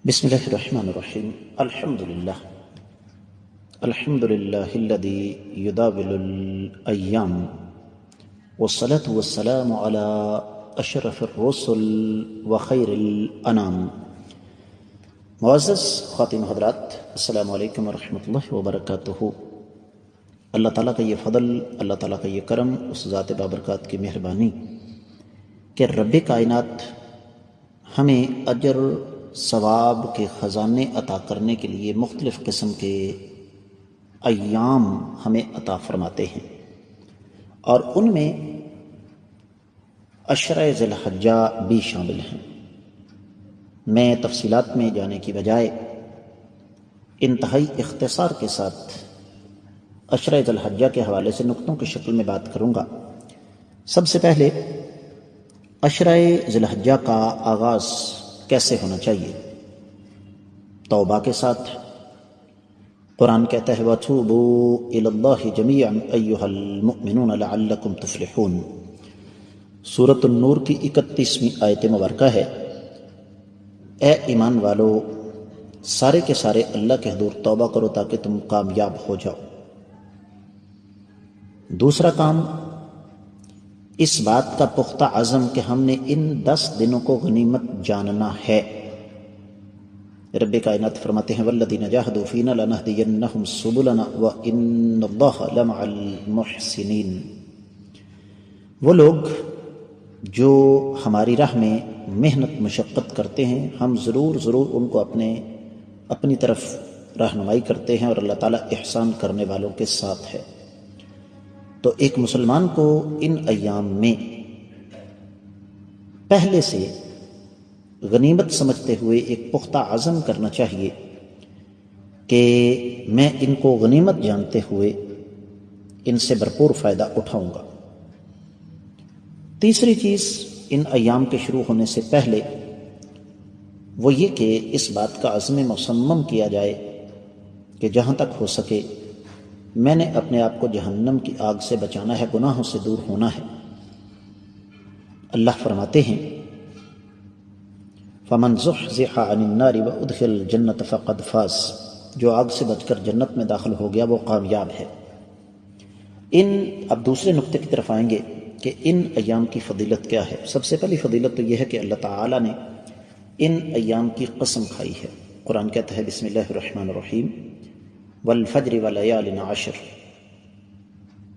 بسم الله الرحمن الرحيم. الحمد لله الذي يداول الأيام، والصلاة والسلام على أشرف الرسل وخير الأنام. معزز خواتین حضرات، السلام علیکم ورحمۃ اللہ وبرکاتہ. اللہ تعالیٰ کا یہ فضل، اللہ تعالیٰ کا یہ کرم، اس ذات بابرکات کی مہربانی کہ رب کائنات ہمیں اجر ثواب کے خزانے عطا کرنے کے لیے مختلف قسم کے ایام ہمیں عطا فرماتے ہیں، اور ان میں عشرہ ذی الحجہ بھی شامل ہیں. میں تفصیلات میں جانے کی بجائے انتہائی اختصار کے ساتھ عشرہ ذی الحجہ کے حوالے سے نقطوں کی شکل میں بات کروں گا. سب سے پہلے عشرہ ذی الحجہ کا آغاز کیسے ہونا چاہیے؟ توبہ کے ساتھ. قرآن کہتا ہے وَتُوبُوا إِلَى اللَّهِ جَمِيعًا أَيُّهَا الْمُؤْمِنُونَ لَعَلَّكُمْ تُفْلِحُونَ. سورۃ النور کی 31ویں آیت مبارکہ ہے، اے ایمان والو سارے کے سارے اللہ کے حضور توبہ کرو تاکہ تم کامیاب ہو جاؤ. دوسرا کام اس بات کا پختہ عزم کہ ہم نے ان 10 دنوں کو غنیمت جاننا ہے. رب کائنات فرماتے ہیں وَالَّذِينَ جَاهَدُوا فِينَا لَنَهْدِيَنَّهُمْ سُبُلَنَا وَإِنَّ اللَّهَ لَمَعَ الْمُحْسِنِينَ. وہ لوگ جو ہماری راہ میں محنت مشقت کرتے ہیں، ہم ضرور ان کو اپنی طرف رہنمائی کرتے ہیں، اور اللہ تعالیٰ احسان کرنے والوں کے ساتھ ہے. تو ایک مسلمان کو ان ایام میں پہلے سے غنیمت سمجھتے ہوئے ایک پختہ عزم کرنا چاہیے کہ میں ان کو غنیمت جانتے ہوئے ان سے بھرپور فائدہ اٹھاؤں گا. تیسری چیز ان ایام کے شروع ہونے سے پہلے وہ یہ کہ اس بات کا عزم مصمم کیا جائے کہ جہاں تک ہو سکے میں نے اپنے آپ کو جہنم کی آگ سے بچانا ہے، گناہوں سے دور ہونا ہے. اللہ فرماتے ہیں فَمَنْ زُحْزِحَ عَنِ النَّارِ وَأُدْخِلَ الْجَنَّةَ فَقَدْ فَازَ. جو آگ سے بچ کر جنت میں داخل ہو گیا وہ کامیاب ہے. اب دوسرے نقطے کی طرف آئیں گے کہ ان ایام کی فضیلت کیا ہے. سب سے پہلی فضیلت تو یہ ہے کہ اللہ تعالیٰ نے ان ایام کی قسم کھائی ہے. قرآن کہتا ہے بسم اللہ الرحمن الرحیم والفجر ولیال عشر.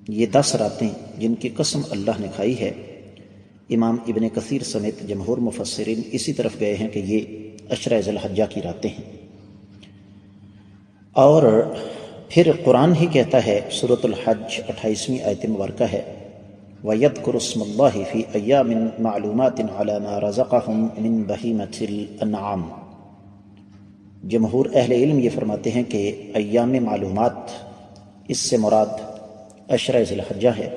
یہ 10 راتیں جن کی قسم اللہ نے کھائی ہے. امام ابن کثیر سمیت جمہور مفسرین اسی طرف گئے ہیں کہ یہ عشرہ ذی الحجہ کی راتیں ہیں. اور پھر قرآن ہی کہتا ہے سورۃ الحج 28ویں آیت مبارکہ ہے وَيَذْكُرُ اسْمَ اللَّهِ فِي أَيَّامٍ مَعْلُومَاتٍ عَلَى مَا رَزَقَهُمْ مِنْ بَهِيمَةِ الْأَنْعَامِ. جمہور اہل علم یہ فرماتے ہیں کہ ایام معلومات اس سے مراد عشرہ ذی الحجہ ہے.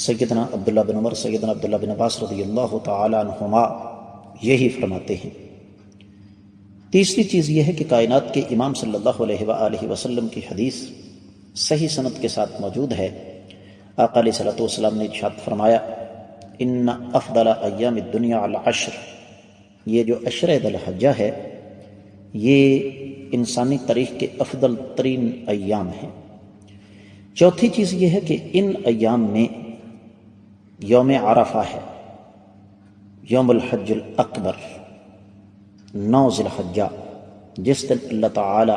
سیدنا عبداللہ بن عمر، سیدنا عبداللہ بن عباس رضی اللہ تعالی عنہما یہی فرماتے ہیں. تیسری چیز یہ ہے کہ کائنات کے امام صلی اللہ علیہ وآلہ وسلم کی حدیث صحیح سند کے ساتھ موجود ہے. آقا علیہ الصلوۃ والسلام نے ارشاد فرمایا ان افضل ایام الدنیا العشر. یہ جو عشرہ ذی الحجہ ہے یہ انسانی تاریخ کے افضل ترین ایام ہیں. چوتھی چیز یہ ہے کہ ان ایام میں یوم عرفہ ہے، یوم الحج الاکبر، 9 ذی الحجہ، جس دن اللہ تعالی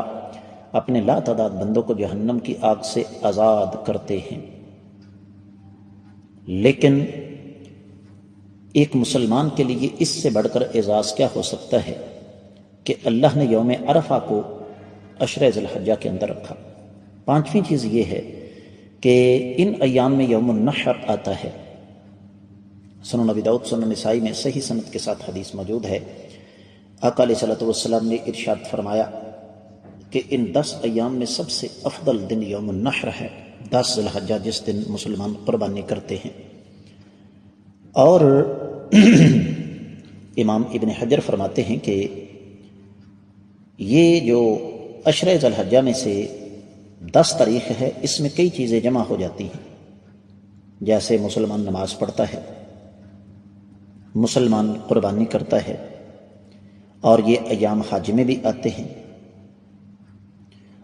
اپنے لا تعداد بندوں کو جہنم کی آگ سے آزاد کرتے ہیں. لیکن ایک مسلمان کے لیے اس سے بڑھ کر اعزاز کیا ہو سکتا ہے کہ اللہ نے یوم عرفہ کو عشرہ ذی الحجہ کے اندر رکھا. پانچویں چیز یہ ہے کہ ان ایام میں یوم النحر آتا ہے. سنن ابی داؤد، سنن نسائی میں صحیح سند کے ساتھ حدیث موجود ہے. آقا علیہ الصلوۃ والسلام نے ارشاد فرمایا کہ ان 10 ایام میں سب سے افضل دن یوم النحر ہے، 10 ذی الحجہ، جس دن مسلمان قربانی کرتے ہیں. اور امام ابن حجر فرماتے ہیں کہ یہ جو عشرہ ذی الحجہ میں سے 10 تاریخ ہے اس میں کئی چیزیں جمع ہو جاتی ہیں. جیسے مسلمان نماز پڑھتا ہے، مسلمان قربانی کرتا ہے، اور یہ ایام حج میں بھی آتے ہیں۔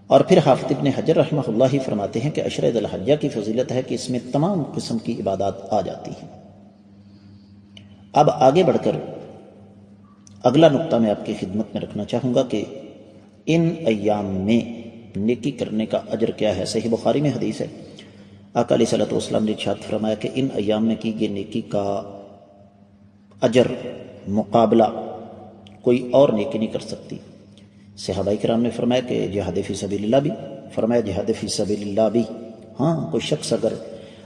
اور پھر حافظ ابن حجر رحمہ اللہ ہی فرماتے ہیں کہ عشرہ ذی الحجہ کی فضیلت ہے کہ اس میں تمام قسم کی عبادات آ جاتی ہیں۔ اب آگے بڑھ کر اگلا نقطہ میں آپ کی خدمت میں رکھنا چاہوں گا کہ ان ایام میں نیکی کرنے کا اجر کیا ہے۔ صحیح بخاری میں حدیث ہے، آقا علیہ صلی اللہ علیہ وسلم نے ارشاد فرمایا کہ ان ایام میں کی گئی نیکی کا اجر مقابلہ کوئی اور نیکی نہیں کر سکتی۔ صحابہ کرام نے فرمایا کہ جہاد فی سبیل اللہ بھی، فرمایا جہاد فی سبیل اللہ بھی، ہاں کوئی شخص اگر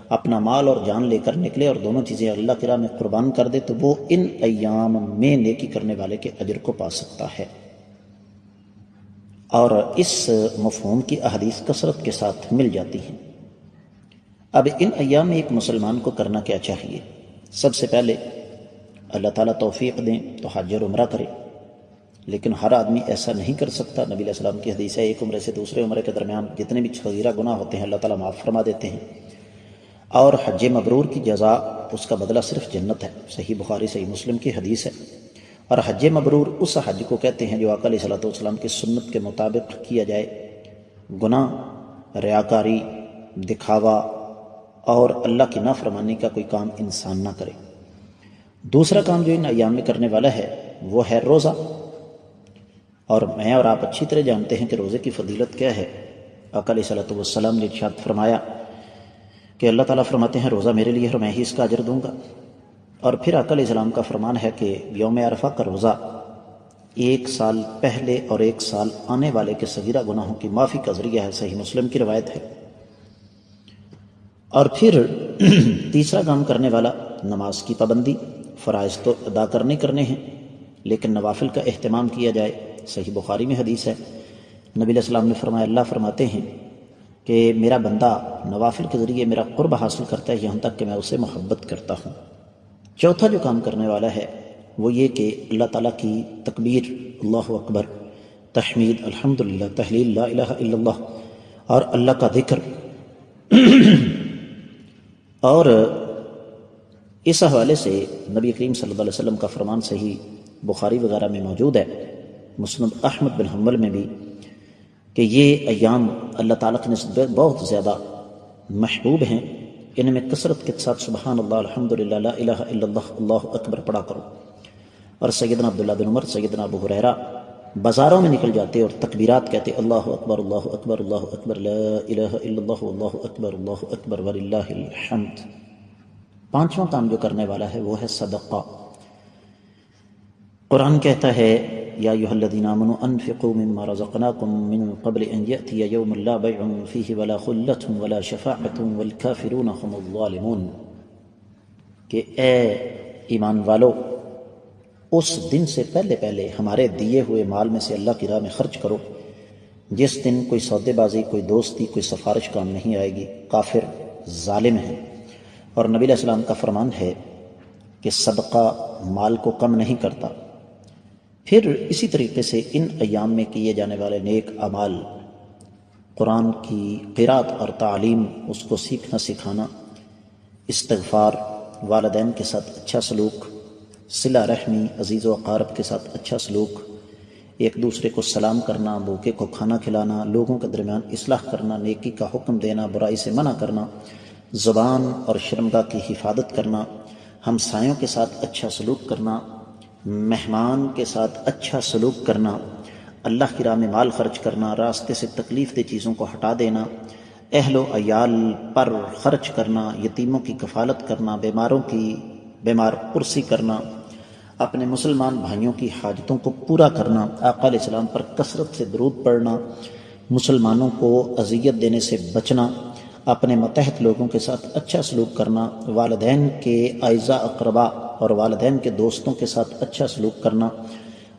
اپنا مال اور جان لے کر نکلے اور دونوں چیزیں اللہ کی راہ میں قربان کر دے تو وہ ان ایام میں نیکی کرنے والے کے اجر کو پا سکتا ہے۔ اور اس مفہوم کی احادیث کثرت کے ساتھ مل جاتی ہیں۔ اب ان ایام میں ایک مسلمان کو کرنا کیا چاہیے؟ سب سے پہلے اللہ تعالیٰ توفیق دیں تو حج اور عمرہ کرے، لیکن ہر آدمی ایسا نہیں کر سکتا۔ نبی علیہ السلام کی حدیث ہے ایک عمرے سے دوسرے عمرے کے درمیان جتنے بھی صغیرہ گناہ ہوتے ہیں اللہ تعالیٰ معاف فرما دیتے ہیں، اور حج مبرور کی جزا اس کا بدلہ صرف جنت ہے۔ صحیح بخاری صحیح مسلم کی حدیث ہے۔ اور حج مبرور اس حج کو کہتے ہیں جو آقا علیہ صلی اللہ علیہ وسلم کی سنت کے مطابق کیا جائے، گناہ، ریاکاری، دکھاوا اور اللہ کی نافرمانی کا کوئی کام انسان نہ کرے۔ دوسرا کام جو ان ایام میں کرنے والا ہے وہ ہے روزہ، اور میں اور آپ اچھی طرح جانتے ہیں کہ روزے کی فضیلت کیا ہے۔ آقا علیہ صلی اللہ علیہ وسلم نے ارشاد فرمایا کہ اللہ تعالیٰ فرماتے ہیں روزہ میرے لیے ہے اور میں ہی اس کا اجر دوں گا۔ اور پھر آقا علیہ السلام کا فرمان ہے کہ یوم عرفہ کا روزہ 1 سال پہلے اور 1 سال آنے والے کے صغیرہ گناہوں کی معافی کا ذریعہ ہے۔ صحیح مسلم کی روایت ہے۔ اور پھر تیسرا کام کرنے والا نماز کی پابندی، فرائض تو ادا کرنے ہیں لیکن نوافل کا اہتمام کیا جائے۔ صحیح بخاری میں حدیث ہے، نبی علیہ السلام نے فرمایا اللہ فرماتے ہیں کہ میرا بندہ نوافل کے ذریعے میرا قرب حاصل کرتا ہے یہاں تک کہ میں اسے محبت کرتا ہوں۔ چوتھا جو کام کرنے والا ہے وہ یہ کہ اللہ تعالیٰ کی تکبیر، اللہ اکبر، تحمید، الحمدللہ، تحلیل، لا الہ الا اللہ اور اللہ کا ذکر۔ اور اس حوالے سے نبی کریم صلی اللہ علیہ وسلم کا فرمان صحیح بخاری وغیرہ میں موجود ہے، مسند احمد بن حنبل میں بھی، کہ یہ ایام اللہ تعالیٰ کی نسبت بہت زیادہ محبوب ہیں، ان میں کثرت کے ساتھ سبحان اللہ، الحمدللہ، لا الہ الا اللہ، اللہ اکبر پڑھا کرو۔ اور سیدنا عبداللہ بن عمر، سیدنا ابو ہریرہ بازاروں میں نکل جاتے اور تکبیرات کہتے اللہ اکبر، اللہ اکبر، اللہ اکبر، لا الہ الا اللہ، اللہ اکبر، اللہ اکبر، وللہ الحمد۔ پانچواں کام جو کرنے والا ہے وہ ہے صدقہ۔ قرآن کہتا ہے یا ایھا الذین آمنوا انفقوا مما رزقناکم من قبل ان یأتی یوم لا بیع فیہ ولا خلۃ ولا شفاعۃ والکافرون هم الظالمون، کہ اے ایمان والو اس دن سے پہلے ہمارے دیے ہوئے مال میں سے اللہ کی راہ میں خرچ کرو جس دن کوئی سودے بازی، کوئی دوستی، کوئی سفارش کام نہیں آئے گی، کافر ظالم ہیں۔ اور نبی علیہ السلام کا فرمان ہے کہ صدقہ مال کو کم نہیں کرتا۔ پھر اسی طریقے سے ان ایام میں کیے جانے والے نیک اعمال، قرآن کی قرات اور تعلیم، اس کو سیکھنا سکھانا، استغفار، والدین کے ساتھ اچھا سلوک، صلہ رحمی، عزیز و اقارب کے ساتھ اچھا سلوک، ایک دوسرے کو سلام کرنا، بھوکے کو کھانا کھلانا، لوگوں کے درمیان اصلاح کرنا، نیکی کا حکم دینا، برائی سے منع کرنا، زبان اور شرمگاہ کی حفاظت کرنا، ہمسایوں کے ساتھ اچھا سلوک کرنا، مہمان کے ساتھ اچھا سلوک کرنا، اللہ کی راہ میں مال خرچ کرنا، راستے سے تکلیف دہ چیزوں کو ہٹا دینا، اہل و عیال پر خرچ کرنا، یتیموں کی کفالت کرنا، بیماروں کی بیمار پرسی کرنا، اپنے مسلمان بھائیوں کی حاجتوں کو پورا کرنا، آقا علیہ السلام پر کثرت سے درود پڑھنا، مسلمانوں کو اذیت دینے سے بچنا، اپنے متحد لوگوں کے ساتھ اچھا سلوک کرنا، والدین کے اعزاء اقرباء اور والدین کے دوستوں کے ساتھ اچھا سلوک کرنا،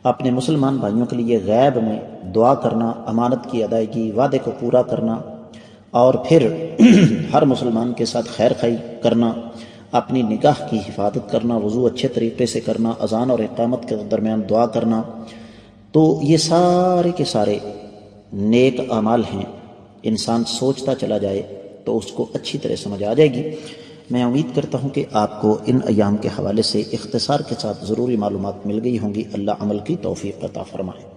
اپنے مسلمان بھائیوں کے لیے غیب میں دعا کرنا، امانت کی ادائیگی، وعدے کو پورا کرنا، اور پھر ہر مسلمان کے ساتھ خیر خواہی کرنا، اپنی نگاہ کی حفاظت کرنا، وضو اچھے طریقے سے کرنا، اذان اور اقامت کے درمیان دعا کرنا۔ تو یہ سارے کے سارے نیک اعمال ہیں، انسان سوچتا چلا جائے تو اس کو اچھی طرح سمجھ آ جائے گی۔ میں امید کرتا ہوں کہ آپ کو ان ایام کے حوالے سے اختصار کے ساتھ ضروری معلومات مل گئی ہوں گی۔ اللہ عمل کی توفیق عطا فرمائے۔